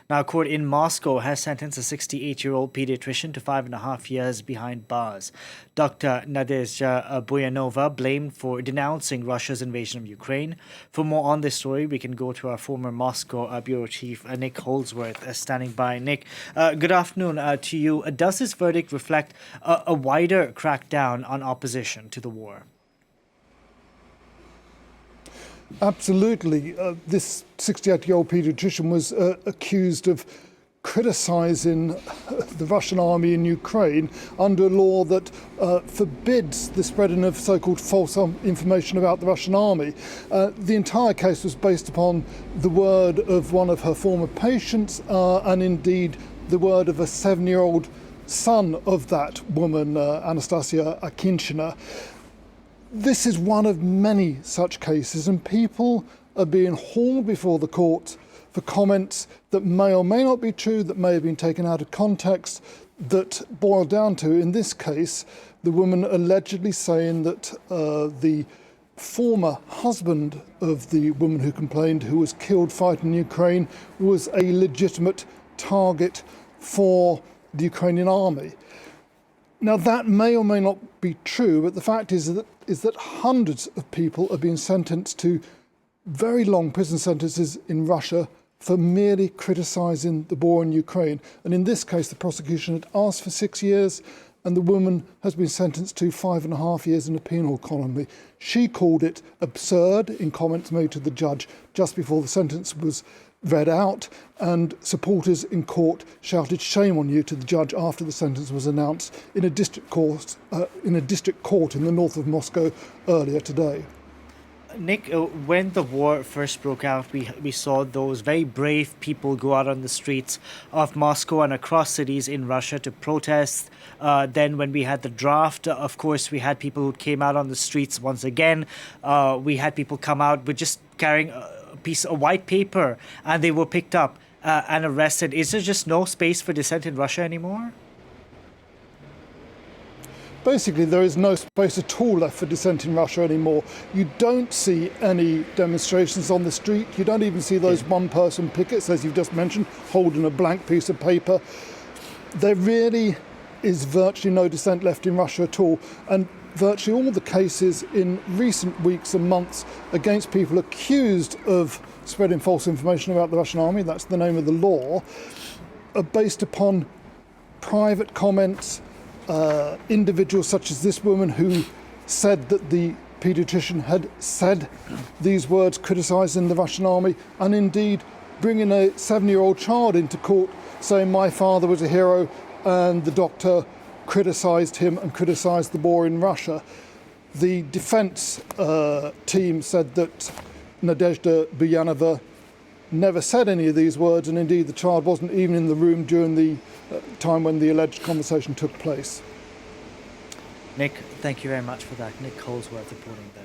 Now, a court in Moscow has sentenced a 68-year-old paediatrician to 5.5 years behind bars. Dr. Nadezhda Buyanova blamed for denouncing Russia's invasion of Ukraine. For more on this story, we can go to our former Moscow bureau chief, Nick Holdsworth, standing by. Nick, good afternoon to you. Does this verdict reflect a wider crackdown on opposition to the war? Absolutely. This 68-year-old paediatrician was accused of criticising the Russian army in Ukraine under a law that forbids the spreading of so-called false information about the Russian army. The entire case was based upon the word of one of her former patients and indeed the word of a 7-year-old son of that woman, Anastasia Akinshina. This is one of many such cases, and people are being hauled before the court for comments that may or may not be true, that may have been taken out of context, that boil down to, in this case, the woman allegedly saying that the former husband of the woman who complained, who was killed fighting in Ukraine, was a legitimate target for the Ukrainian army. Now, that may or may not be true, but the fact is that hundreds of people are being sentenced to very long prison sentences in Russia for merely criticising the war in Ukraine. And in this case, the prosecution had asked for 6 years, and the woman has been sentenced to 5.5 years in a penal colony. She called it absurd in comments made to the judge just before the sentence was read out, and supporters in court shouted "shame on you" to the judge after the sentence was announced in a district court in the north of Moscow earlier today. Nick, when the war first broke out, we saw those very brave people go out on the streets of Moscow and across cities in Russia to protest. Then when we had the draft, of course, we had people who came out on the streets once again. We had people come out with just carrying a piece of white paper, and they were picked up and arrested. Is there just no space for dissent in Russia anymore? Basically, there is no space at all left for dissent in Russia anymore. You don't see any demonstrations on the street. You don't even see those one-person pickets, as you've just mentioned, holding a blank piece of paper. There really is virtually no dissent left in Russia at all. And virtually all the cases in recent weeks and months against people accused of spreading false information about the Russian army, that's the name of the law, are based upon private comments, individuals such as this woman who said that the paediatrician had said these words criticising the Russian army, and indeed bringing a 7-year-old child into court saying my father was a hero and the doctor criticised him and criticised the war in Russia. The defence team said that Nadezhda Buyanova never said any of these words, and indeed the child wasn't even in the room during the time when the alleged conversation took place. Nick, thank you very much for that. Nick Holdsworth reporting there.